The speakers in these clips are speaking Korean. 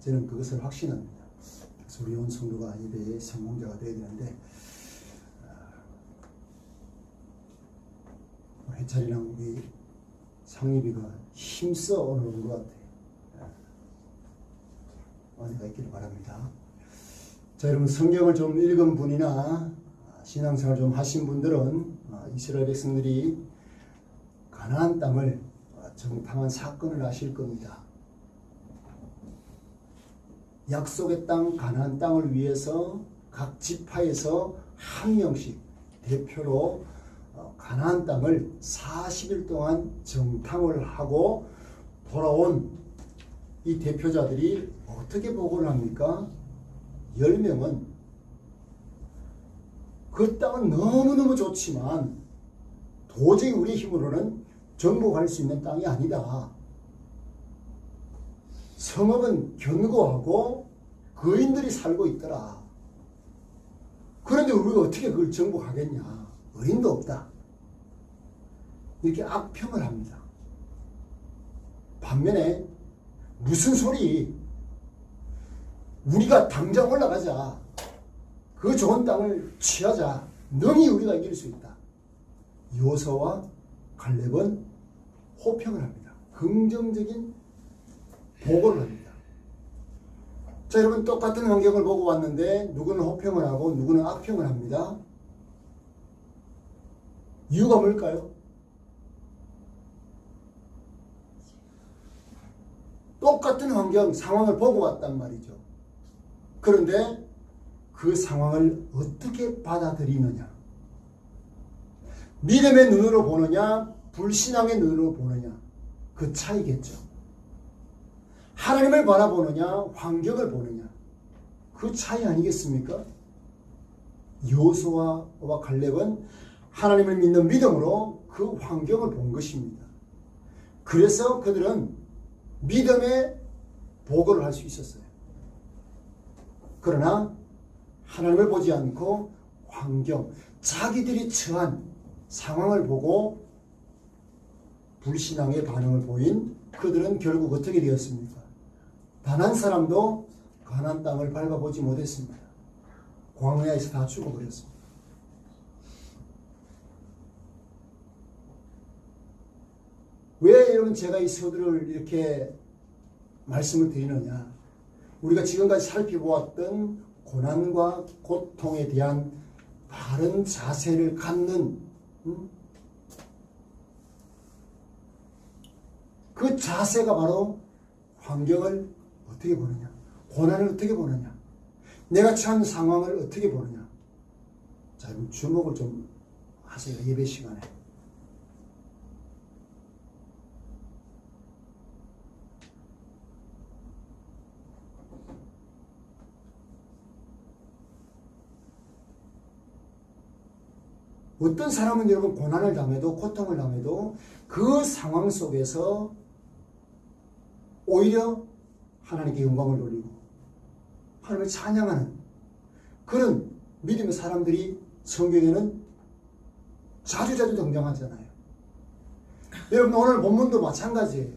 저는 그것을 확신합니다. 그래서 우리 온 성도가 예배의 성공자가 되어야 되는데 해찬이랑 우리 상립이가 힘써 오늘 온 것 같아요. 은혜가 있기를 바랍니다. 자, 여러분 성경을 좀 읽은 분이나 신앙생활 좀 하신 분들은 이스라엘 백성들이 가나안 땅을 정탐한 사건을 아실 겁니다. 약속의 땅 가나안 땅을 위해서 각 지파에서 한 명씩 대표로 가나안 땅을 40일 동안 정탐을 하고 돌아온 이 대표자들이 어떻게 보고를 합니까? 10명은 그 땅은 너무너무 좋지만 도저히 우리 힘으로는 정복할 수 있는 땅이 아니다. 성읍은 견고하고 거인들이 살고 있더라. 그런데 우리가 어떻게 그걸 정복하겠냐? 어림도 없다. 이렇게 악평을 합니다. 반면에 무슨 소리? 우리가 당장 올라가자. 그 좋은 땅을 취하자. 능히 우리가 이길 수 있다. 여호수아와 갈렙은 호평을 합니다. 긍정적인 보고를 합니다. 자, 여러분 똑같은 환경을 보고 왔는데 누구는 호평을 하고 누구는 악평을 합니다. 이유가 뭘까요? 똑같은 환경, 상황을 보고 왔단 말이죠. 그런데 그 상황을 어떻게 받아들이느냐? 믿음의 눈으로 보느냐, 불신앙의 눈으로 보느냐, 그 차이겠죠. 하나님을 바라보느냐, 환경을 보느냐, 그 차이 아니겠습니까? 여호수아와 갈렙은 하나님을 믿는 믿음으로 그 환경을 본 것입니다. 그래서 그들은 믿음의 보고를 할 수 있었어요. 그러나 하나님을 보지 않고 환경, 자기들이 처한 상황을 보고 불신앙의 반응을 보인 그들은 결국 어떻게 되었습니까? 단 한 사람도 가나안 땅을 밟아보지 못했습니다. 광야에서 다 죽어버렸습니다. 왜 여러분 제가 이 서두를 이렇게 말씀을 드리느냐? 우리가 지금까지 살펴보았던 고난과 고통에 대한 바른 자세를 갖는 그 자세가 바로 환경을 어떻게 보느냐, 고난을 어떻게 보느냐, 내가 처한 상황을 어떻게 보느냐. 자, 여러분 주목을 좀 하세요. 예배 시간에. 어떤 사람은 여러분 고난을 당해도 고통을 당해도 그 상황 속에서 오히려 하나님께 영광을 돌리고 하나님을 찬양하는 그런 믿음의 사람들이 성경에는 자주자주 등장하잖아요. 여러분 오늘 본문도 마찬가지예요.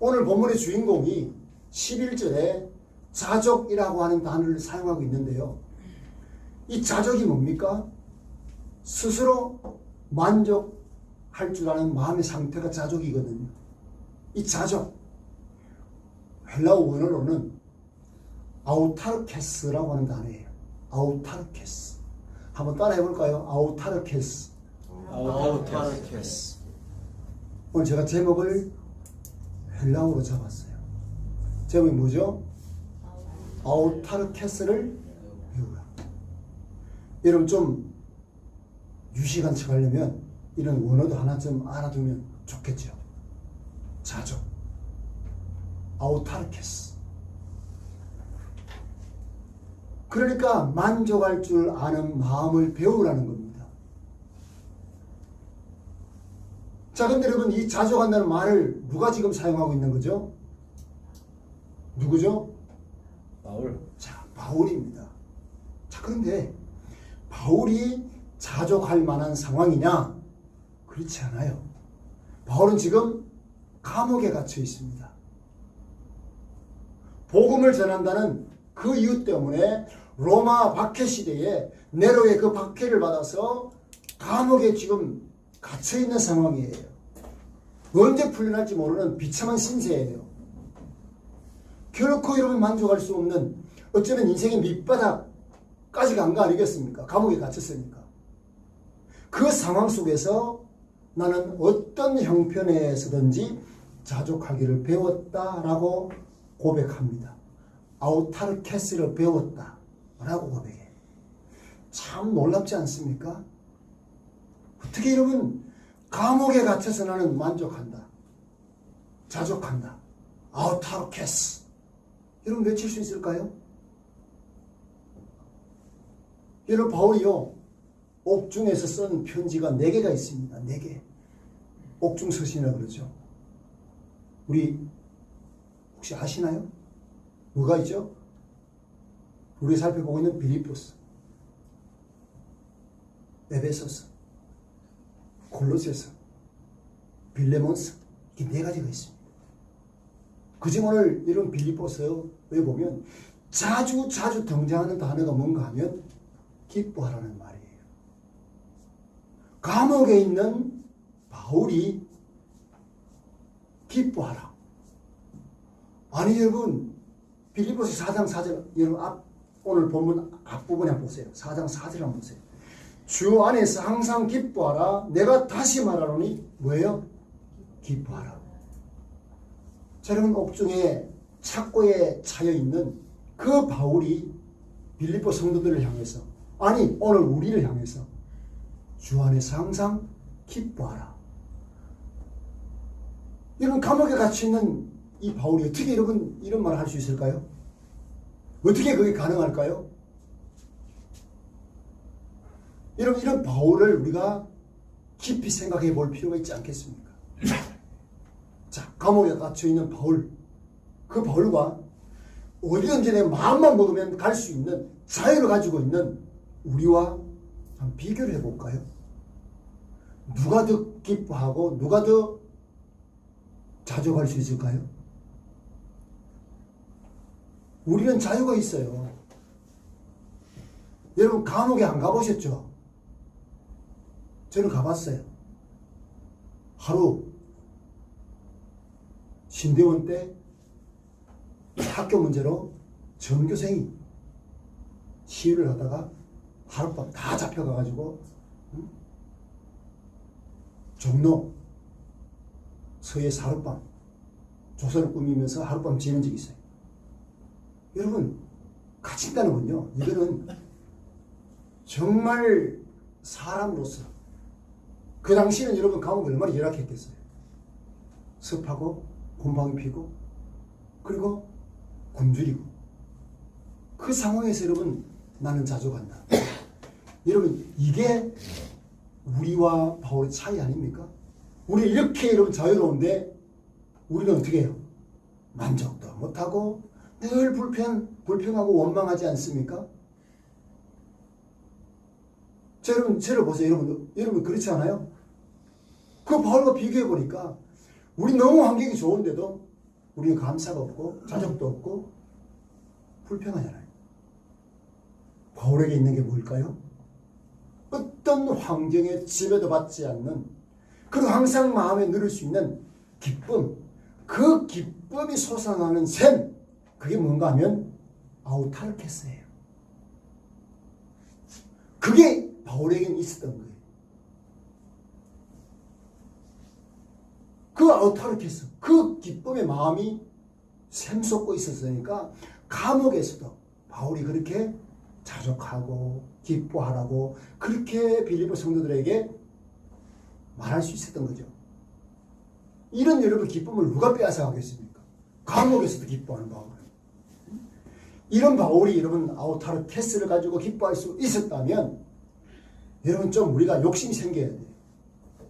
오늘 본문의 주인공이 11절에 자족이라고 하는 단어를 사용하고 있는데요. 이 자족이 뭡니까? 스스로 만족할 줄 아는 마음의 상태가 자족이거든요. 이 자족, 헬라어 원어로는 아우타르케스라고 하는 단어예요. 아우타르케스. 한번 따라 해볼까요? 아우타르케스. 아우타르케스. 오늘 제가 제목을 헬라어로 잡았어요. 제목이 뭐죠? 아우타르케스를 배우라. 여러분 좀 유시간치 하려면 이런 원어도 하나 좀 알아두면 좋겠죠. 자족, 아우타르케스. 그러니까 만족할 줄 아는 마음을 배우라는 겁니다. 자, 근데 여러분 이 자족한다는 말을 누가 지금 사용하고 있는 거죠? 누구죠? 바울. 자, 바울입니다. 자, 그런데 바울이 자족할 만한 상황이냐? 그렇지 않아요. 바울은 지금 감옥에 갇혀 있습니다. 복음을 전한다는 그 이유 때문에 로마 박해 시대에 네로의 그 박해를 받아서 감옥에 지금 갇혀 있는 상황이에요. 언제 풀려날지 모르는 비참한 신세예요. 결코 여러분 만족할 수 없는, 어쩌면 인생의 밑바닥까지 간 거 아니겠습니까? 감옥에 갇혔으니까. 그 상황 속에서 나는 어떤 형편에서든지 자족하기를 배웠다라고 고백합니다. 아우타르케스를 배웠다라고 고백해. 참 놀랍지 않습니까? 어떻게 여러분 감옥에 갇혀서 나는 만족한다, 자족한다, 아우타르케스, 여러분 외칠 수 있을까요? 여러분 바울이요 옥중에서 쓴 편지가 4개가 있습니다. 4개. 옥중서신이라고 그러죠. 우리 혹시 아시나요? 뭐가 있죠? 우리 살펴보고 있는 빌립보서, 에베소서, 골로새서, 빌레몬서, 이렇게 4가지가 있습니다. 그중 오늘 이런 빌립보서에 보면 자주 등장하는 단어가 뭔가 하면 기뻐하라는 말이에요. 감옥에 있는 바울이 기뻐하라. 아니 여러분 빌립보서 4장 4절 여러분 오늘 본문 앞부분에 한번 보세요. 4장 4절 한번 보세요. 주 안에서 항상 기뻐하라. 내가 다시 말하노니 뭐예요? 기뻐하라. 자, 여러분 옥중에 착고에 차여 있는 그 바울이 빌립보 성도들을 향해서, 아니 오늘 우리를 향해서 주 안에서 항상 기뻐하라. 여러분 감옥에 갇혀 있는 이 바울이 어떻게 여러분 이런 말을 할 수 있을까요? 어떻게 그게 가능할까요? 여러분 이런 바울을 우리가 깊이 생각해 볼 필요가 있지 않겠습니까? 자, 감옥에 갇혀 있는 바울, 그 바울과 어디든지 내 마음만 먹으면 갈 수 있는 자유를 가지고 있는 우리와 한번 비교를 해볼까요? 누가 더 기뻐하고 누가 더 자족할 수 있을까요? 우리는 자유가 있어요. 여러분 감옥에 안 가보셨죠? 저는 가봤어요. 하루 신대원 때 학교 문제로 전교생이 시위를 하다가 하룻밤 다 잡혀가가지고 종로 서해에서 하룻밤 조선을 꾸미면서 하룻밤 지낸 적이 있어요. 여러분 갇힌다는 건요, 이거는 정말 사람으로서 그 당시에는 여러분 감옥이 얼마나 열악했겠어요. 습하고 곰팡이 피고 그리고 굶주리고 그 상황에서 여러분 나는 자족한다. 여러분 이게 우리와 바울의 차이 아닙니까? 우리 이렇게 여러분 자유로운데 우리는 어떻게 해요? 만족도 못하고 늘 불평하고 원망하지 않습니까? 자, 여러분 저를 보세요. 여러분 그렇지 않아요? 그 바울과 비교해 보니까 우리 너무 환경이 좋은데도 우리는 감사가 없고 자족도 없고 불평하잖아요. 바울에게 있는 게 뭘까요? 어떤 환경에 지배도 받지 않는, 그리고 항상 마음에 누릴 수 있는 기쁨, 그 기쁨이 솟아나는 샘, 그게 뭔가 하면 아우타르케스예요. 그게 바울에게는 있었던 거예요. 그 아우타르케스, 그 기쁨의 마음이 샘솟고 있었으니까 감옥에서도 바울이 그렇게 자족하고 기뻐하라고 그렇게 빌립보 성도들에게 말할 수 있었던 거죠. 이런 여러분 기쁨을 누가 빼앗아가겠습니까? 감옥에서도 기뻐하는 바울은. 이런 바울이 여러분 아우타르케스를 가지고 기뻐할 수 있었다면 여러분 좀 우리가 욕심이 생겨야 돼요.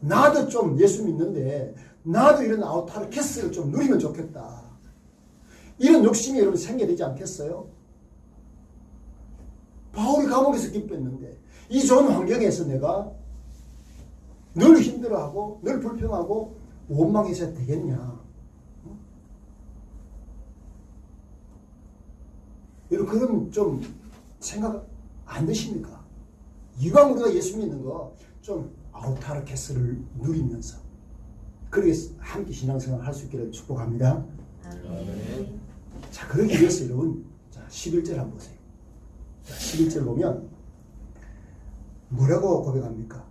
나도 좀 예수 믿는데 나도 이런 아우타르케스를 좀 누리면 좋겠다. 이런 욕심이 여러분 생겨야 되지 않겠어요? 바울이 감옥에서 기뻐했는데 이 좋은 환경에서 내가 늘 힘들어하고 늘 불평하고 원망해서 되겠냐? 여러분 그럼 좀 생각 안 드십니까? 이왕 우리가 예수 믿는 거 좀 아우타르케스를 누리면서 그렇게 함께 신앙생활 할 수 있기를 축복합니다. 아멘. 자, 그러기 위해서 여러분, 자, 11절 한번 보세요. 자, 11절 보면 뭐라고 고백합니까?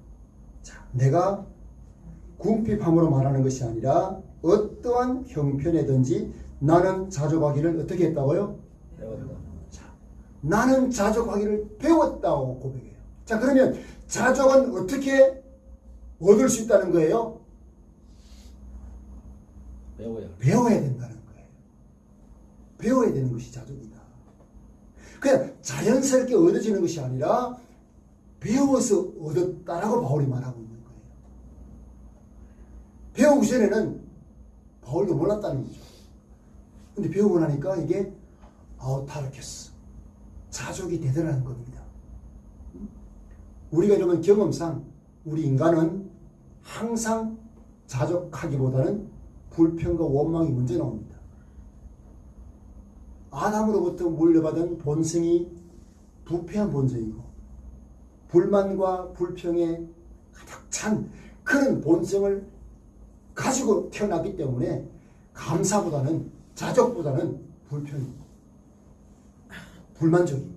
자, 내가 궁핍함으로 말하는 것이 아니라 어떠한 형편에든지 나는 자족하기를 어떻게 했다고요? 배웠다. 자, 나는 자족하기를 배웠다고 고백해요. 자, 그러면 자족은 어떻게 얻을 수 있다는 거예요? 배워야 된다는 거예요. 배워야 되는 것이 자족이다. 그냥 자연스럽게 얻어지는 것이 아니라 배워서 얻었다라고 바울이 말하고 있는 거예요. 배우기 전에는 바울도 몰랐다는 거죠. 근데 배우고 나니까 이게 아우타르케스, 자족이 되더라는 겁니다. 우리가 이러면 경험상 우리 인간은 항상 자족하기보다는 불평과 원망이 먼저 나옵니다. 아담으로부터 물려받은 본성이 부패한 본성이고 불만과 불평에 가득 찬 그런 본성을 가지고 태어났기 때문에 감사보다는 자족보다는 불평이 불만족이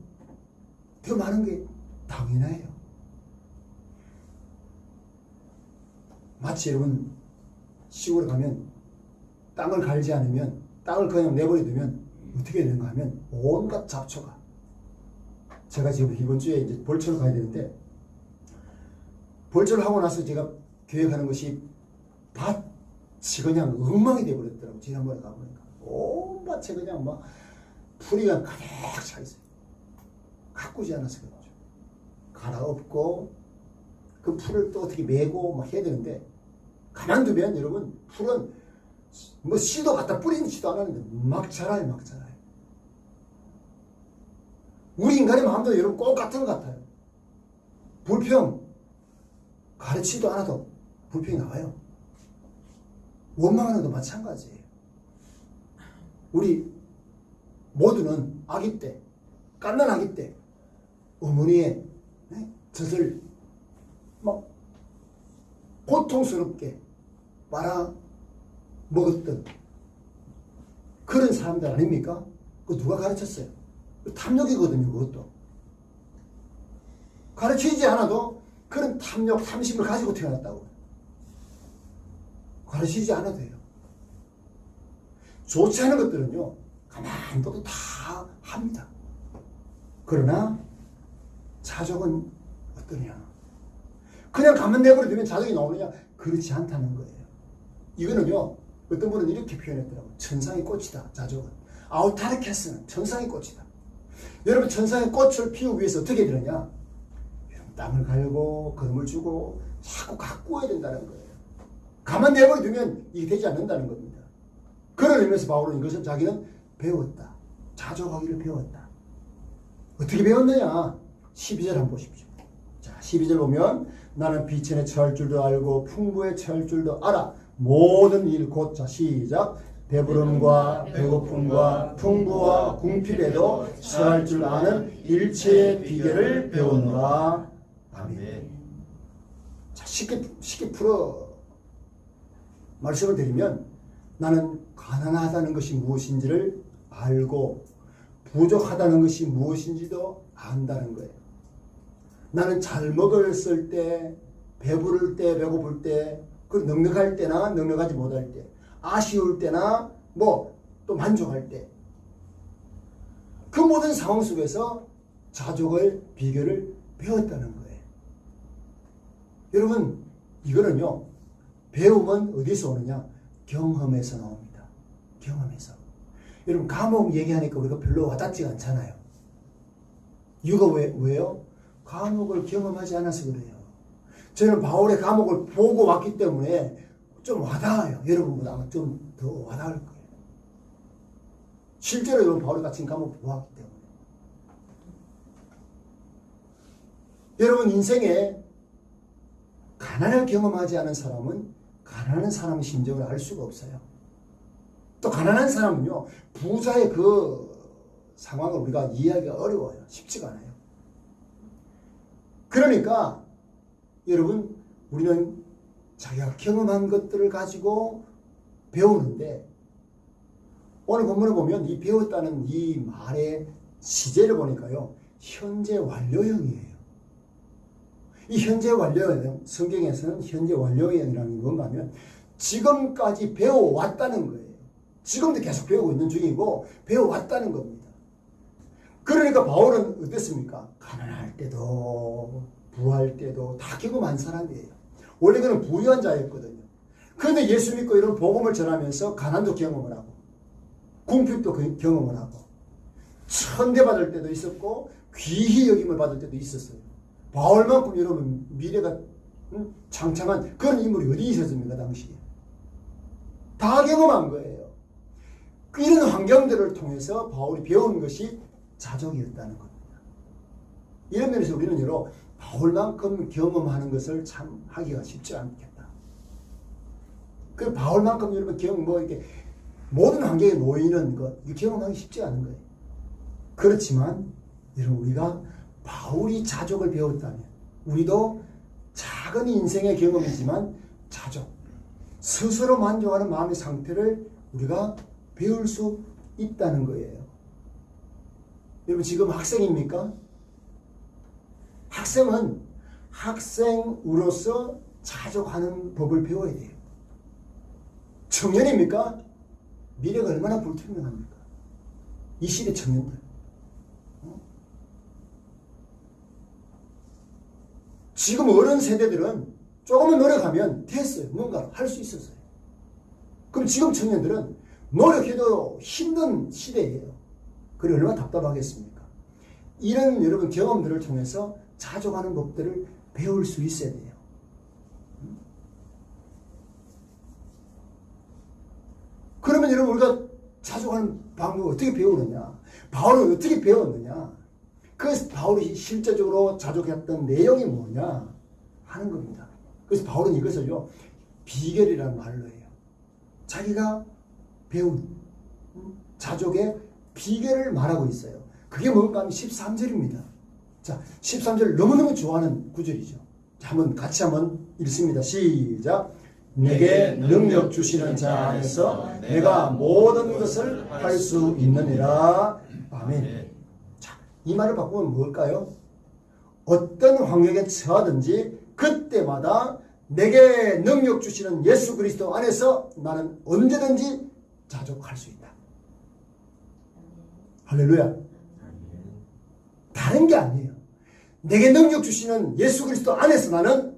더 많은 게 당연해요. 마치 여러분 시골에 가면 땅을 갈지 않으면 땅을 그냥 내버려두면 어떻게 되는가 하면 온갖 잡초가 제가 지금 이번 주에 이제 벌초를 가야 되는데 벌초를 하고 나서 제가 계획하는 것이 밭이 그냥 엉망이 되어버렸더라고요. 지난번에 가보니까 온 밭에 그냥 막 풀이가 가득 차 있어요. 가꾸지 않아서 그렇죠. 갈아엎고 그 풀을 또 어떻게 메고 막 해야 되는데 가만두면 여러분 풀은 뭐 씨도 갖다 뿌리지도 않았는데 막 자라요, 막 자라요. 우리 인간의 마음도 여러분 꼭 같은 것 같아요. 불평 가르치지도 않아도 불평이 나와요. 원망하는 것도 마찬가지예요. 우리 모두는 아기 때, 갓난 아기 때 어머니의 젖을 막 고통스럽게 빨아 먹었던 그런 사람들 아닙니까? 그 누가 가르쳤어요? 탐욕이거든요. 그것도 가르치지 않아도 그런 탐욕, 탐심을 가지고 태어났다고. 가르치지 않아도 돼요. 좋지 않은 것들은요 가만히 둬도 다 합니다. 그러나 자족은 어떠냐? 그냥 가만 내버려두면 자족이 나오느냐? 그렇지 않다는 거예요. 이거는요 어떤 분은 이렇게 표현했더라고요. 천상의 꽃이다. 자족은 아우타르케스는 천상의 꽃이다. 여러분 천상의 꽃을 피우기 위해서 어떻게 되느냐? 여러분 땅을 갈고 거름을 주고 자꾸 가꾸어야 된다는 거예요. 가만 내버려두면 이게 되지 않는다는 겁니다. 그런 의미에서 바울은 이것을 자기는 배웠다. 자족하기를 배웠다. 어떻게 배웠느냐? 12절 한번 보십시오. 자, 12절 보면 나는 비천에 처할 줄도 알고 풍부에 처할 줄도 알아. 모든 일 곧 자 시작. 배부름과 배고픔과 풍부와 궁핍에도 처할 줄 아는 일체의 비결을 배우노라. 아멘. 자, 쉽게 풀어 말씀을 드리면 나는 가난하다는 것이 무엇인지를 알고 부족하다는 것이 무엇인지도 안다는 거예요. 나는 잘 먹었을 때, 배부를 때, 배고플 때, 그 넉넉할 때나 넉넉하지 못할 때, 아쉬울 때나 뭐 또 만족할 때, 그 모든 상황 속에서 자족의 비결을 배웠다는 거예요. 여러분 이거는요 배움은 어디서 오느냐? 경험에서 나옵니다. 경험에서. 여러분 감옥 얘기하니까 우리가 별로 와닿지가 않잖아요. 이유가 왜요? 감옥을 경험하지 않아서 그래요. 저는 바울의 감옥을 보고 왔기 때문에 좀 와닿아요. 여러분보다 아마 좀 더 와닿을 거예요. 실제로 여러분 바울이 갇힌 감옥을 보았기 때문에. 여러분 인생에 가난을 경험하지 않은 사람은 가난한 사람의 심정을 알 수가 없어요. 또 가난한 사람은요 부자의 그 상황을 우리가 이해하기가 어려워요. 쉽지가 않아요. 그러니까 여러분 우리는 자기가 경험한 것들을 가지고 배우는데 오늘 본문을 보면 이 배웠다는 이 말의 시제를 보니까요. 현재 완료형이에요. 이 현재 완료형, 성경에서는 현재 완료형이라는 게 뭔가 하면 지금까지 배워왔다는 거예요. 지금도 계속 배우고 있는 중이고 배워왔다는 겁니다. 그러니까 바울은 어땠습니까? 가난할 때도 부할 때도 다 경험한 사람이에요. 원래 그는 부유한 자였거든요. 그런데 예수 믿고 이런 복음을 전하면서 가난도 경험을 하고 궁핍도 경험을 하고 천대받을 때도 있었고 귀히 여김을 받을 때도 있었어요. 바울만큼 여러분 미래가 창창한 그런 인물이 어디 있었습니까 당시에. 다 경험한 거예요. 이런 환경들을 통해서 바울이 배운 것이 자족이었다는 겁니다. 이런 면에서 우리는 여러 바울만큼 경험하는 것을 참 하기가 쉽지 않겠다. 그 바울만큼 여러분 이렇게 모든 환경에 놓이는 것, 이게 경험하기 쉽지 않은 거예요. 그렇지만 여러분 우리가 바울이 자족을 배웠다면 우리도 작은 인생의 경험이지만 자족, 스스로 만족하는 마음의 상태를 우리가 배울 수 있다는 거예요. 여러분 지금 학생입니까? 학생은 학생으로서 자족하는 법을 배워야 돼요. 청년입니까? 미래가 얼마나 불투명합니까? 이 시대 청년들. 지금 어른 세대들은 조금만 노력하면 됐어요. 뭔가 할 수 있었어요. 그럼 지금 청년들은 노력해도 힘든 시대예요. 그래 얼마나 답답하겠습니까? 이런 여러분 경험들을 통해서 자족하는 법들을 배울 수 있어야 돼요. 그러면 여러분 우리가 자족하는 방법을 어떻게 배우느냐? 바울은 어떻게 배웠느냐? 그래서 바울이 실제적으로 자족했던 내용이 뭐냐 하는 겁니다. 그래서 바울은 이것을요 비결이라는 말로 해요. 자기가 배운 자족의 비결을 말하고 있어요. 그게 뭔가 하면 13절입니다. 자, 13절 너무너무 좋아하는 구절이죠. 자, 같이 한번 읽습니다. 시작. 내게 능력 주시는 자 안에서 내가 모든 것을 할 수 있느니라. 아멘. 자, 이 말을 바꾸면 뭘까요? 어떤 환경에 처하든지 그때마다 내게 능력 주시는 예수 그리스도 안에서 나는 언제든지 자족할 수 있다. 할렐루야. 다른 게 아니에요. 내게 능력 주시는 예수 그리스도 안에서 나는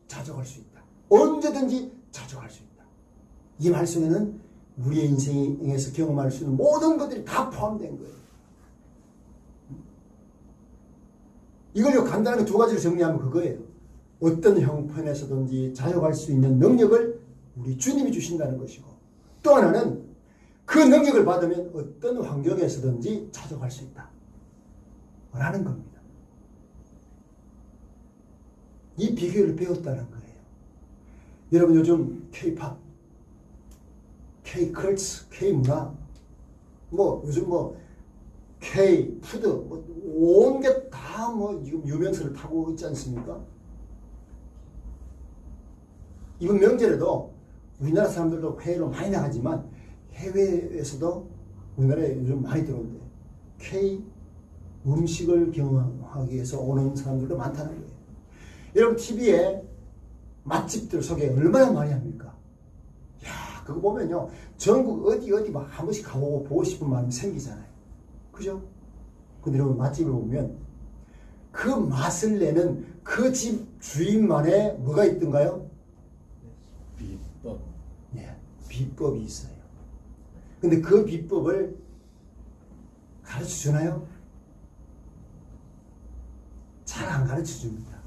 자족할 수 있다. 언제든지 자족할 수 있다. 이 말 속에는 우리의 인생에서 경험할 수 있는 모든 것들이 다 포함된 거예요. 이걸요 간단하게 두 가지로 정리하면 그거예요. 어떤 형편에서든지 자족할 수 있는 능력을 우리 주님이 주신다는 것이고, 또 하나는 그 능력을 받으면 어떤 환경에서든지 자족할 수 있다 라는 겁니다. 이 비결을 배웠다는 거예요. 여러분 요즘 K-팝, K-컬츠, K-문화, 요즘 K-푸드, 온 게 다 지금 유명세를 타고 있지 않습니까? 이번 명절에도 우리나라 사람들도 해외로 많이 나가지만 해외에서도 우리나라에 요즘 많이 들어온대요. K 음식을 경험하기 위해서 오는 사람들도 많다는 거예요. 여러분 TV에 맛집들 소개 얼마나 많이 합니까? 야, 그거 보면요 전국 어디 막 한 번씩 가보고 보고 싶은 마음이 생기잖아요. 그죠? 근데 여러분 맛집을 보면 그 맛을 내는 그 집 주인만의 뭐가 있던가요? 비법. 예, 비법이 있어요. 근데 그 비법을 가르쳐 주나요? 잘 안 가르쳐 줍니다.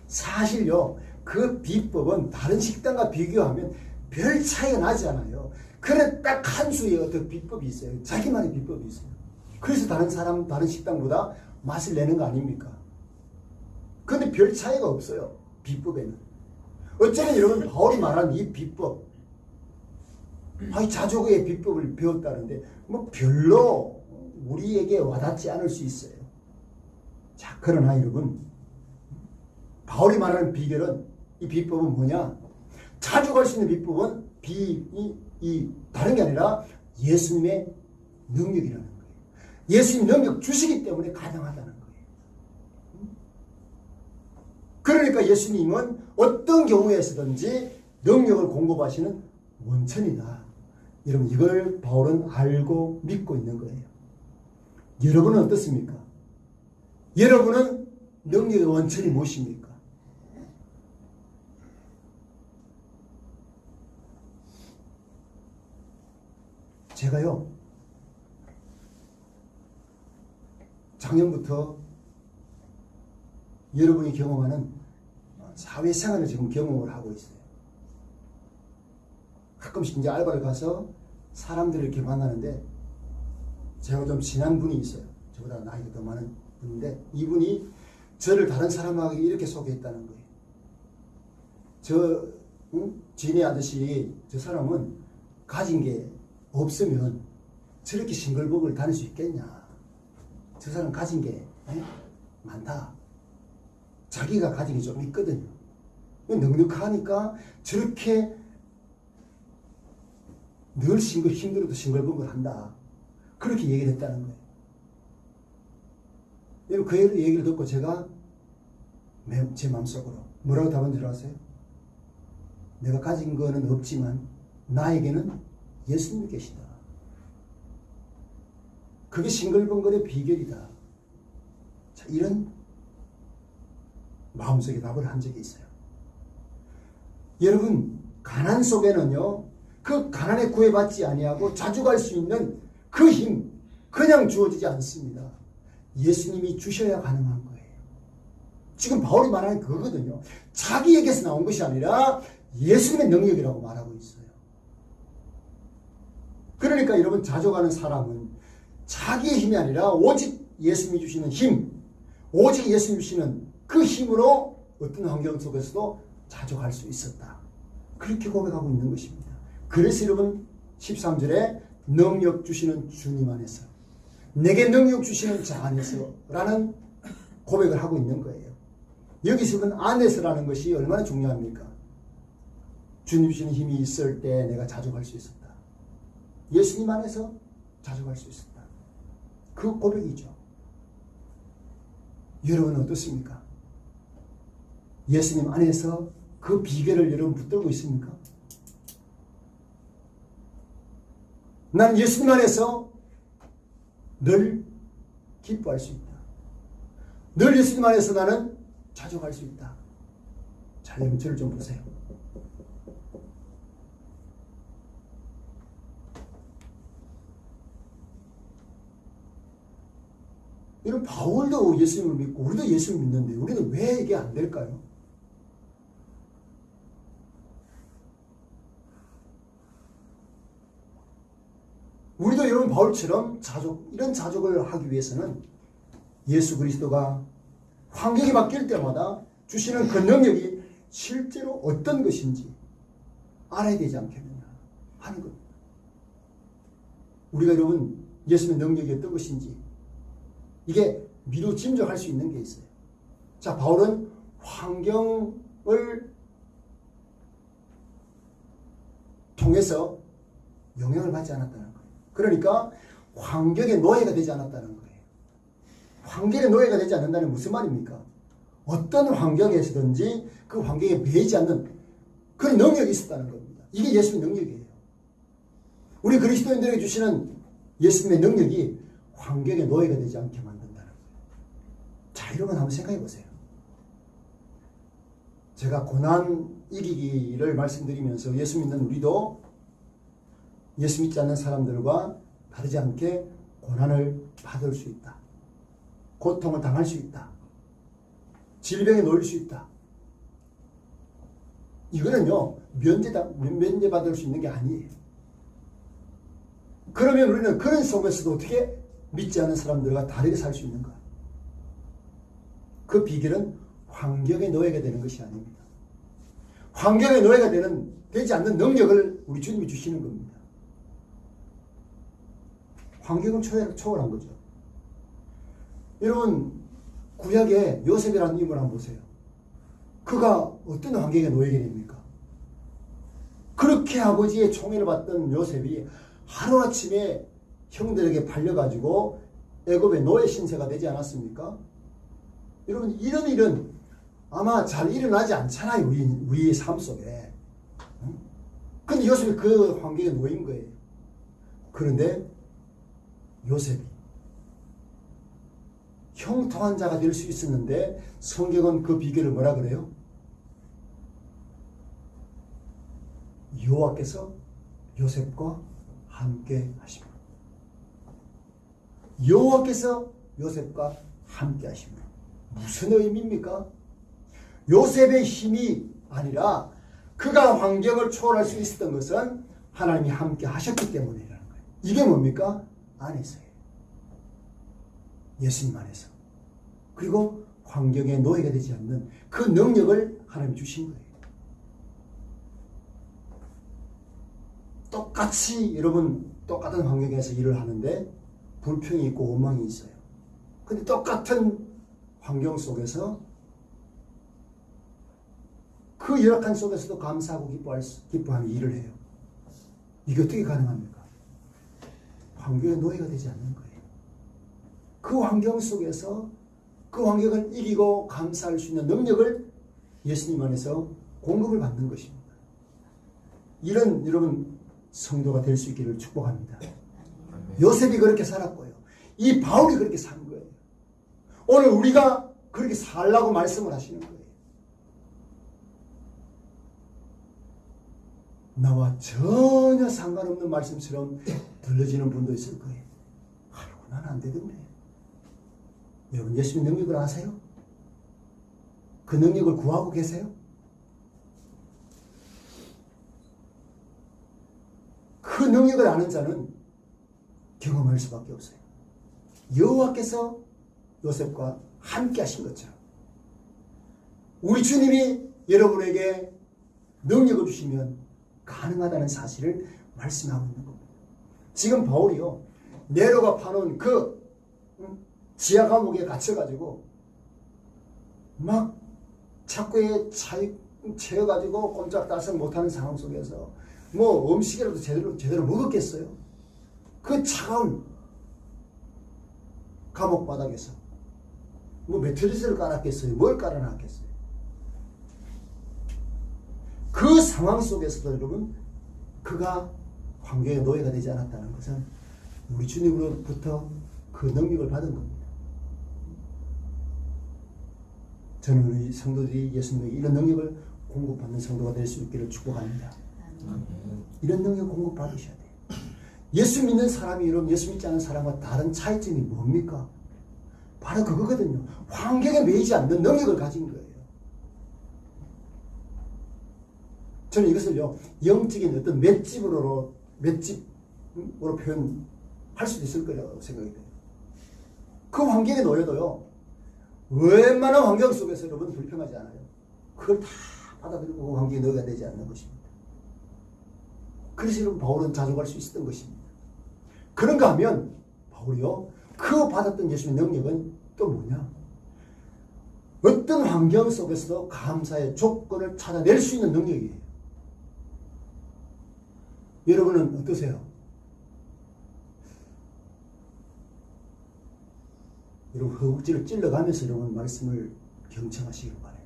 사실요, 그 비법은 다른 식당과 비교하면 별 차이가 나지 않아요. 그래 딱 한 수의 어떤 비법이 있어요. 자기만의 비법이 있어요. 그래서 다른 식당보다 맛을 내는 거 아닙니까? 그런데 별 차이가 없어요. 비법에는. 어쩌면 여러분 바울이 말한 이 비법, 자족의 비법을 배웠다는데 별로 우리에게 와닿지 않을 수 있어요. 자, 그러나 여러분, 바울이 말하는 비결은, 이 비법은 뭐냐? 자주 갈 수 있는 비법은 다른 게 아니라 예수님의 능력이라는 거예요. 예수님 능력 주시기 때문에 가능하다는 거예요. 그러니까 예수님은 어떤 경우에서든지 능력을 공급하시는 원천이다. 여러분, 이걸 바울은 알고 믿고 있는 거예요. 여러분은 어떻습니까? 여러분은 능력의 원천이 무엇입니까? 제가요, 작년부터 여러분이 경험하는 사회생활을 지금 경험을 하고 있어요. 가끔씩 이제 알바를 가서 사람들을 이렇게 만나는데, 제가 좀 친한 분이 있어요. 저보다 나이가 더 많은 분인데, 이분이 저를 다른 사람에게 이렇게 소개했다는 거예요. 진의 아저씨, 저 사람은 가진 게 없으면 저렇게 싱글벙글 다닐 수 있겠냐. 저 사람 가진 게 많다. 자기가 가진 게 좀 있거든요. 넉넉하니까 저렇게 늘 힘들어도 싱글벙글 한다. 그렇게 얘기를 했다는 거예요. 여러분, 그 얘기를 듣고 제가 제 마음속으로 뭐라고 답한 줄 아세요? 내가 가진 거는 없지만 나에게는 예수님이 계시다. 그게 싱글벙글의 비결이다. 자, 이런 마음속에 답을 한 적이 있어요. 여러분, 가난 속에는요, 그 가난에 구애받지 아니하고 자주 갈 수 있는 그 힘, 그냥 주어지지 않습니다. 예수님이 주셔야 가능한 거예요. 지금 바울이 말하는 그거거든요. 자기에게서 나온 것이 아니라 예수님의 능력이라고 말하고 있어요. 그러니까 여러분, 자주 가는 사람은 자기의 힘이 아니라 오직 예수님이 주시는 힘, 오직 예수님이 주시는 그 힘으로 어떤 환경 속에서도 자주 갈 수 있었다. 그렇게 고백하고 있는 것입니다. 그래서 여러분, 13절에 능력 주시는 주님 안에서, 내게 능력 주시는 자 안에서 라는 고백을 하고 있는 거예요. 여기서는 안에서라는 것이 얼마나 중요합니까? 주님 주시는 힘이 있을 때 내가 자주 갈 수 있었다. 예수님 안에서 자주 갈 수 있었다. 그 고백이죠. 여러분은 어떻습니까? 예수님 안에서 그 비결을 여러분 붙들고 있습니까? 난 예수님 안에서 늘 기뻐할 수 있다. 늘 예수님 안에서 나는 자주 갈 수 있다. 자, 여러분, 저를 좀 보세요. 이런 바울도 예수님을 믿고 우리도 예수님을 믿는데 우리는 왜 이게 안 될까요? 우리도 여러분 바울처럼 이런 자족을 하기 위해서는 예수 그리스도가 환경이 바뀔 때마다 주시는 그 능력이 실제로 어떤 것인지 알아야 되지 않겠느냐 하는 겁니다. 우리가 여러분 예수님의 능력이 어떤 것인지 이게 미루 짐작할 수 있는 게 있어요. 자, 바울은 환경을 통해서 영향을 받지 않았다는 거예요. 그러니까 환경의 노예가 되지 않았다는 거예요. 환경의 노예가 되지 않는다는 무슨 말입니까? 어떤 환경에서든지 그 환경에 매이지 않는 그런 능력이 있었다는 겁니다. 이게 예수님의 능력이에요. 우리 그리스도인들에게 주시는 예수님의 능력이 환경의 노예가 되지 않게 만든다는 거예요. 자, 이런 건 한번 생각해 보세요. 제가 고난 이기기를 말씀드리면서 예수 믿는 우리도 예수 믿지 않는 사람들과 다르지 않게 고난을 받을 수 있다. 고통을 당할 수 있다. 질병에 놓일 수 있다. 이거는요, 면제받을 수 있는 게 아니에요. 그러면 우리는 그런 속에서도 어떻게 믿지 않는 사람들과 다르게 살 수 있는가? 그 비결은 환경의 노예가 되는 것이 아닙니다. 환경의 노예가 되지 않는 능력을 우리 주님이 주시는 겁니다. 환경은 초월한 거죠. 여러분 구약의 요셉이라는 인물 한번 보세요. 그가 어떤 환경에 놓이게 됩니까? 그렇게 아버지의 총애를 받던 요셉이 하루아침에 형들에게 팔려가지고 애굽의 노예 신세가 되지 않았습니까? 여러분 이런 일은 아마 잘 일어나지 않잖아요. 우리의 삶 속에. 근데 요셉이 그 환경에 놓인 거예요. 그런데 요셉이 형통한 자가 될 수 있었는데 성경은 그 비결을 뭐라 그래요? 여호와께서 요셉과 함께 하십니다. 여호와께서 요셉과 함께 하십니다. 무슨 의미입니까? 요셉의 힘이 아니라 그가 환경을 초월할 수 있었던 것은 하나님이 함께 하셨기 때문이라는 거예요. 이게 뭡니까? 안에서예요. 예수님 안에서. 그리고 환경에 노예가 되지 않는 그 능력을 하나님 주신 거예요. 똑같이 여러분 똑같은 환경에서 일을 하는데 불평이 있고 원망이 있어요. 근데 똑같은 환경 속에서 그 열악한 속에서도 감사하고 기뻐하며 일을 해요. 이게 어떻게 가능합니까? 환경에 노예가 되지 않는 거예요. 그 환경 속에서 그 환경을 이기고 감사할 수 있는 능력을 예수님 안에서 공급을 받는 것입니다. 이런 여러분 성도가 될 수 있기를 축복합니다. 요셉이 그렇게 살았고요. 이 바울이 그렇게 산 거예요. 오늘 우리가 그렇게 살라고 말씀을 하시는 거예요. 나와 전혀 상관없는 말씀처럼 들려지는 분도 있을 거예요. 아이고 나는 안 되던데. 여러분 예수님 능력을 아세요? 그 능력을 구하고 계세요? 그 능력을 아는 자는 경험할 수밖에 없어요. 여호와께서 요셉과 함께 하신 것처럼 우리 주님이 여러분에게 능력을 주시면 가능하다는 사실을 말씀하고 있는 겁니다. 지금 바울이요 네로가 파놓은 그 지하 감옥에 갇혀가지고 막 착고에 채여가지고 꼼짝달싹 못하는 상황 속에서 뭐 음식이라도 제대로 먹었겠어요? 그 차가운 감옥 바닥에서 뭐 매트리스를 깔았겠어요? 뭘 깔아놨겠어요? 그 상황 속에서도 여러분 그가 환경의 노예가 되지 않았다는 것은 우리 주님으로부터 그 능력을 받은 겁니다. 저는 우리 성도들이 예수님에게 이런 능력을 공급받는 성도가 될 수 있기를 축복합니다. 이런 능력 공급 받으셔야 돼요. 예수 믿는 사람이 여러분 예수 믿지 않는 사람과 다른 차이점이 뭡니까? 바로 그거거든요. 환경에 매이지 않는 능력을 가진 거예요. 저는 이것을요 영적인 어떤 맷집으로 표현할 수도 있을 거라고 생각이 돼요. 그 환경에 놓여도요 웬만한 환경 속에서 여러분 불평하지 않아요. 그걸 다 받아들이고 그 환경에 넣어야 되지 않는 것입니다. 그래서 여러분 바울은 자족할 수 있었던 것입니다. 그런가 하면 바울이요 그 받았던 예수님의 능력은 또 뭐냐? 어떤 환경 속에서도 감사의 조건을 찾아낼 수 있는 능력이에요. 여러분은 어떠세요? 여러분 허벅지를 찔러가면서 여러분 말씀을 경청하시길 바라요.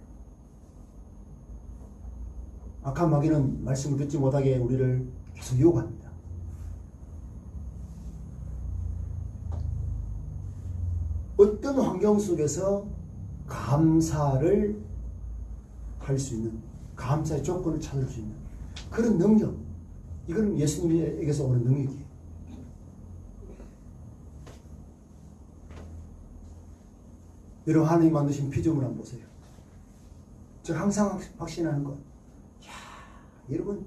악한 마귀는 말씀을 듣지 못하게 우리를 계속 유혹합니다. 어떤 환경 속에서 감사를 할 수 있는 감사의 조건을 찾을 수 있는 그런 능력, 이건 예수님에게서 오는 능력이에요. 여러분 하나님 만드신 피조물 한번 보세요. 저 항상 확신하는 것, 여러분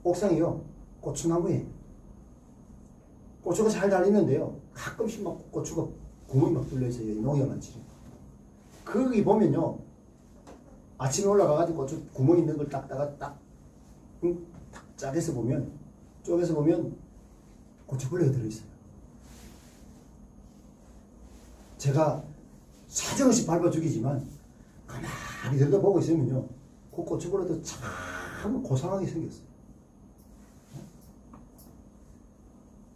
옥상이요 고추나무에 고추가 잘 달리는데요 가끔씩 막 고추가 구멍이 막 뚫려 있어요. 농약만 치면 거기 보면요 아침에 올라가가지고 고추 구멍 있는 걸 닦다가 딱 쪼개서 보면 고추벌레가 들어있어요. 제가 사정없이 밟아 죽이지만 가만히 들여다보고 있으면요, 그 고추버려도 참 고상하게 생겼어요.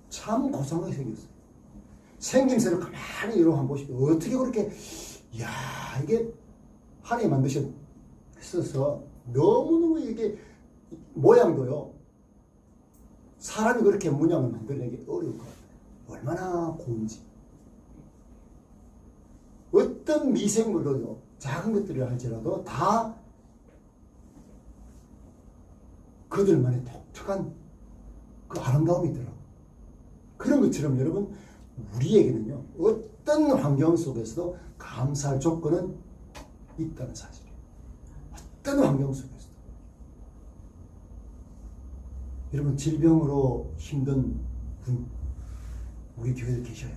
참 고상하게 생겼어요. 생김새를 가만히 여러분 한번 보십시오. 어떻게 그렇게, 이야, 이게 하나님 만드셨어서 너무너무 이게 모양도요, 사람이 그렇게 문양을 만들어내기 어려울 것 같아요. 얼마나 고운지. 어떤 미생물로요, 작은 것들이라 할지라도 다 그들만의 독특한 그 아름다움이 있더라고요. 그런 것처럼 여러분, 우리에게는요, 어떤 환경 속에서도 감사할 조건은 있다는 사실이에요. 어떤 환경 속에서도. 여러분, 질병으로 힘든 분, 우리 교회에 계셔요.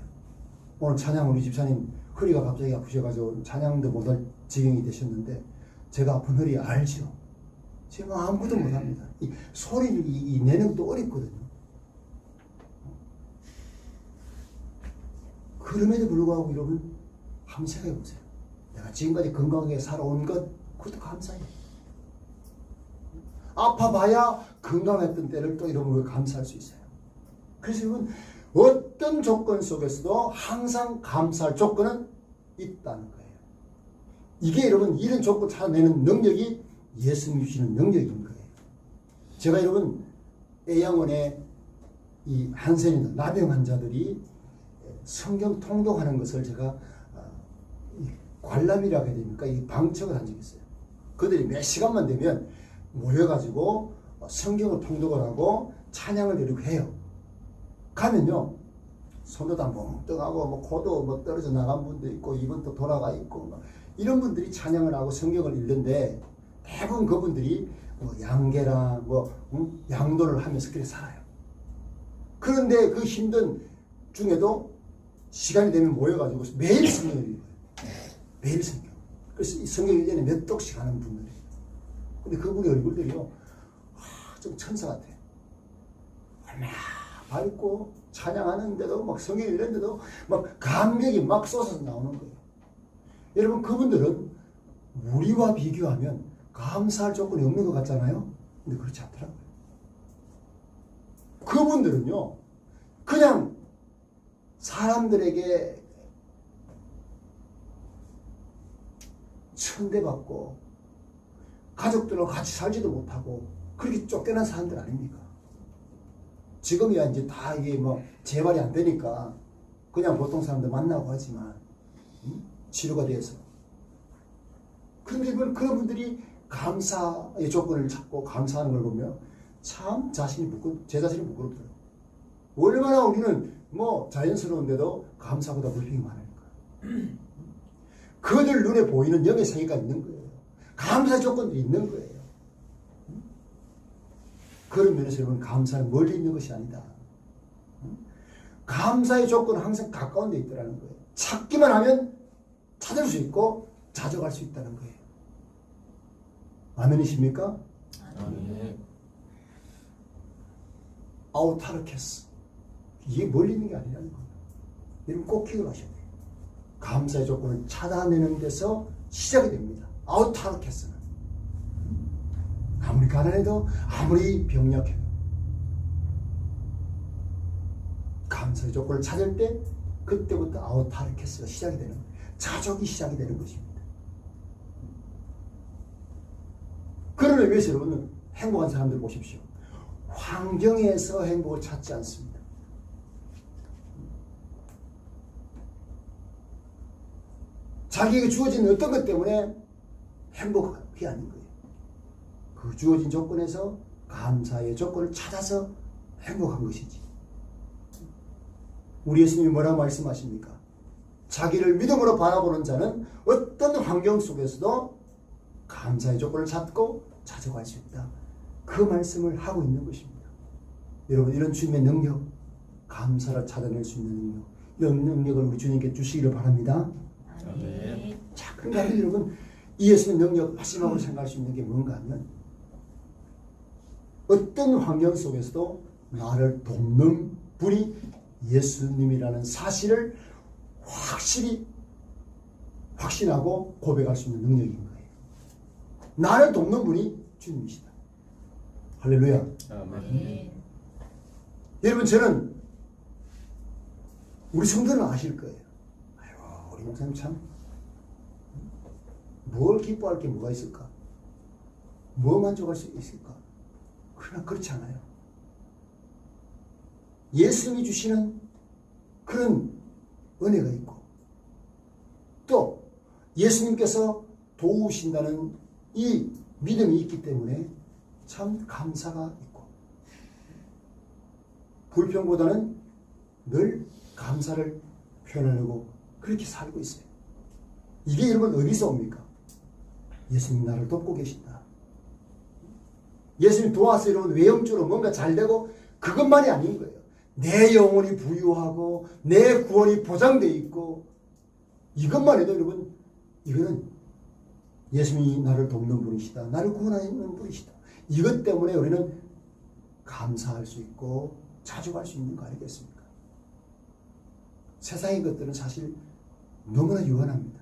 오늘 찬양 우리 집사님 허리가 갑자기 아프셔가지고 찬양도 못할 지경이 되셨는데, 제가 아픈 허리 알죠? 제가 아무것도 못합니다. 이 소리를 내는 것도 어렵거든요. 그럼에도 불구하고 여러분, 한번 생각해 보세요. 내가 지금까지 건강하게 살아온 것, 그것도 감사해요. 아파봐야 건강했던 때를 또 여러분 감사할 수 있어요. 그래서 여러분, 어떤 조건 속에서도 항상 감사할 조건은 있다는 거예요. 이게 여러분, 이런 조건 찾아내는 능력이 예수님이 주시는 능력인 거예요. 제가 여러분, A양원에 이 한센이나 나병 환자들이 성경 통독하는 것을 제가 관람이라고 해야 됩니까? 이 방청을 한 적이 있어요. 그들이 몇 시간만 되면 모여가지고 성경을 통독을 하고 찬양을 이렇게 해요. 가면요, 손도 다 멍뚱하고 뭐 코도 뭐 떨어져 나간 분도 있고 입은 또 돌아가 있고 뭐 이런 분들이 찬양을 하고 성경을 읽는데, 대부분 그분들이 뭐 양계랑 뭐 양도를 하면서 그렇게 살아요. 그런데 그 힘든 중에도 시간이 되면 모여가지고 매일 성경을 읽어요. 매일 성경. 그래서 이 성경 1년에 몇 독씩 하는 분들이에요. 근데 그분의 얼굴들이요, 좀 천사 같아요. 얼마나 밝고 찬양하는데도 막 성경 읽는데도 막 감격이 막 쏟아서 나오는 거예요. 여러분, 그분들은 우리와 비교하면 감사할 조건이 없는 것 같잖아요. 근데 그렇지 않더라고요. 그분들은요, 그냥 사람들에게 천대받고 가족들하고 같이 살지도 못하고 그렇게 쫓겨난 사람들 아닙니까? 지금이야 이제 다 이게 뭐 재발이 안 되니까 그냥 보통 사람들 만나고 하지만 치료가 돼서. 그런데 그런 분들이 감사의 조건을 찾고 감사하는 걸 보면 참 제 자신이 부끄럽더라고요. 얼마나 우리는 뭐 자연스러운데도 감사보다 불평이 많으니까. 그들 눈에 보이는 영의 세계가 있는 거예요. 감사 조건들이 있는 거예요. 그런 면에서 여러분, 감사는 멀리 있는 것이 아니다. 감사의 조건은 항상 가까운 데 있다는 거예요. 찾기만 하면 찾을 수 있고 찾아갈 수 있다는 거예요. 아멘이십니까? 아멘. 아우타르케스. 이게 멀리 있는 게 아니라는 거예요. 여러분 꼭 기억하셔야 돼요. 감사의 조건을 찾아내는 데서 시작이 됩니다. 아우타르케스는. 아무리 가난해도 아무리 병약해도 감사의 조건을 찾을 때 그때부터 아우타르케스가 시작이 되는 거예요. 자족이 시작이 되는 것입니다. 그런 의미에서 여러분은 행복한 사람들 보십시오. 환경에서 행복을 찾지 않습니다. 자기에게 주어진 어떤 것 때문에 행복이 아닌 거예요. 그 주어진 조건에서 감사의 조건을 찾아서 행복한 것이지. 우리 예수님이 뭐라고 말씀하십니까? 자기를 믿음으로 바라보는 자는 어떤 환경 속에서도 감사의 조건을 찾고 찾아갈 수 있다. 그 말씀을 하고 있는 것입니다. 여러분, 이런 주님의 능력, 감사를 찾아낼 수 있는 능력, 이런 능력을 우리 주님께 주시기를 바랍니다. 아멘. 자, 그러니까 여러분, 이 예수님의 능력 마지막으로 생각할 수 있는 게 뭔가 하면, 어떤 환경 속에서도 나를 돕는 분이 예수님이라는 사실을 확실히 확신하고 고백할 수 있는 능력인 거예요. 나를 돕는 분이 주님이시다. 할렐루야. 아멘. 여러분, 저는 우리 성도는 아실 거예요. 아이고, 우리 목사님 참 뭘 기뻐할 게 뭐가 있을까? 뭐 만족할 수 있을까? 그러나 그렇지 않아요. 예수님이 주시는 그런 은혜가 있고, 또 예수님께서 도우신다는 이 믿음이 있기 때문에 참 감사가 있고, 불평보다는 늘 감사를 표현하려고 그렇게 살고 있어요. 이게 여러분 어디서 옵니까? 예수님 나를 돕고 계신다. 예수님 도와서 여러분 외형적으로 뭔가 잘 되고 그것만이 아닌 거예요. 내 영혼이 부유하고 내 구원이 보장되어 있고, 이것만 해도 여러분 이거는 예수님이 나를 돕는 분이시다. 나를 구원하는 분이시다. 이것 때문에 우리는 감사할 수 있고 자족할 수 있는 거 아니겠습니까? 세상의 것들은 사실 너무나 유한합니다.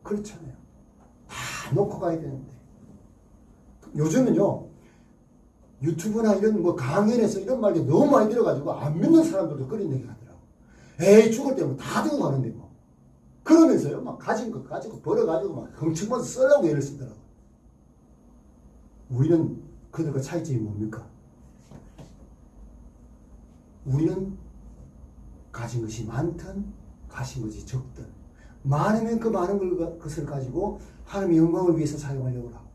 그렇잖아요. 다 놓고 가야 되는데, 요즘은요 유튜브나 이런 뭐 강연에서 이런 말이 너무 많이 들어가지고 안 믿는 사람들도 그런 얘기 하더라고. 에이, 죽을 때면 다 두고 가는데 뭐. 그러면서요 막 가진 거 가지고 벌어가지고 막 흠칫면서 쓰려고 애를 쓰더라고. 우리는 그들과 차이점이 뭡니까? 우리는 가진 것이 많든 가진 것이 적든 많으면 그 많은 것을 가지고 하나님의 영광을 위해서 사용하려고 하고,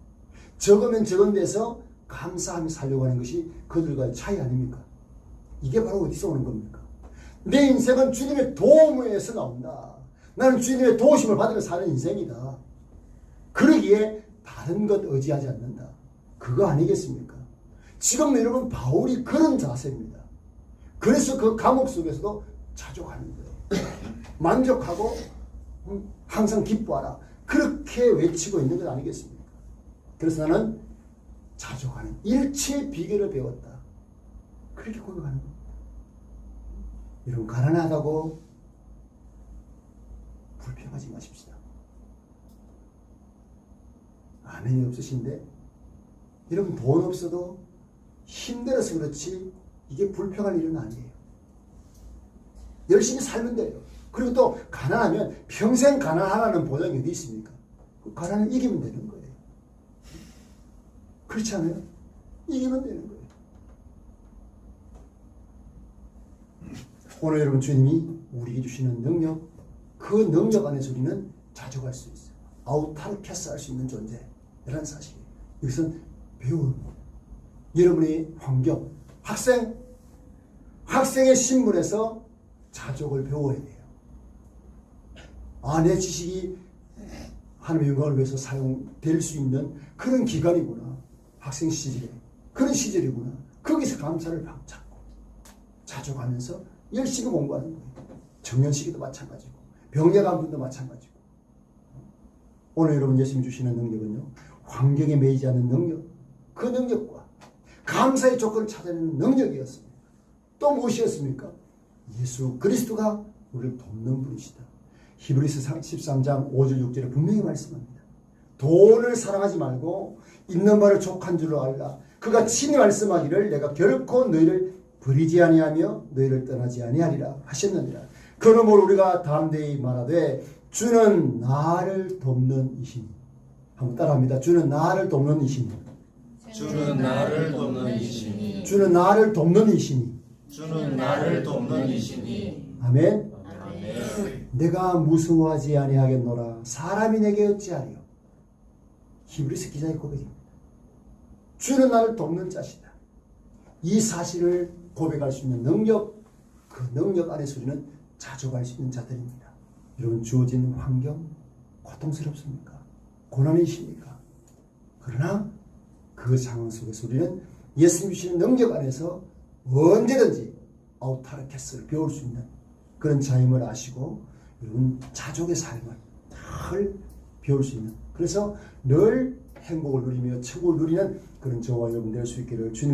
적으면 적은 데서 감사하며 살려고 하는 것이 그들과의 차이 아닙니까? 이게 바로 어디서 오는 겁니까? 내 인생은 주님의 도움에서 나온다. 나는 주님의 도우심을 받으며 사는 인생이다. 그러기에 다른 것 의지하지 않는다. 그거 아니겠습니까? 지금 여러분 바울이 그런 자세입니다. 그래서 그 감옥 속에서도 자족하는 거예요. 만족하고 항상 기뻐하라. 그렇게 외치고 있는 것 아니겠습니까? 그래서 나는 자족하는 일체의 비결을 배웠다. 그렇게 고백하는 겁니다. 여러분, 가난하다고 불평하지 마십시다. 아멘이 없으신데, 여러분 돈 없어도 힘들어서 그렇지 이게 불평할 일은 아니에요. 열심히 살면 돼요. 그리고 또 가난하면 평생 가난하라는 보장이 어디 있습니까? 그 가난을 이기면 되는 거예요. 그렇지 않아요? 이기면 되는 거예요. 오늘 여러분 주님이 우리에게 주시는 능력, 그 능력 안에서 우리는 자족할 수 있어요. 아우타르케스 할 수 있는 존재라는 사실이에요. 이것은 배운 여러분의 환경, 학생의 신분에서 자족을 배워야 돼요. 아, 내 지식이 하나님의 영광을 위해서 사용될 수 있는 그런 기간이구나. 학생 시절에 그런 시절이구나. 거기서 감사를 찾고 자족하면서 열심히 공부하는 거예요. 청년 시기도 마찬가지고 병역한 분도 마찬가지고. 오늘 여러분 예수님 주시는 능력은요, 환경에 매이지 않는 능력, 그 능력과 감사의 조건을 찾아내는 능력이었습니다. 또 무엇이었습니까? 예수 그리스도가 우리를 돕는 분이시다. 히브리서 13장 5절 6절에 분명히 말씀합니다. 돈을 사랑하지 말고 있는 바를 족한 줄로 알라. 그가 친히 말씀하기를 내가 결코 너희를 버리지 아니하며 너희를 떠나지 아니하리라 하셨느니라. 그러므로 우리가 담대히 말하되 주는 나를 돕는 이시니. 한번 따라합니다. 주는 나를 돕는 이시니. 주는 나를 돕는 이시니. 주는 나를 돕는 이시니. 주는 나를 돕는 이시니. 아멘. 아멘. 내가 무서워하지 아니하겠노라. 사람이 내게 어찌하리요. 히브리서 기자의 고백입니다. 주는 나를 돕는 자시다. 이 사실을 고백할 수 있는 능력, 그 능력 안에서 우리는 자족할 수 있는 자들입니다. 여러분, 주어진 환경 고통스럽습니까? 고난이십니까? 그러나 그 상황 속에서 우리는 예수님 주시는 능력 안에서 언제든지 아우타르케스를 배울 수 있는 그런 자임을 아시고, 여러분 자족의 삶을 늘 배울 수 있는, 그래서 늘 행복을 누리며 천국을 누리는 그런 저와 여러분 될 수 있기를 주님의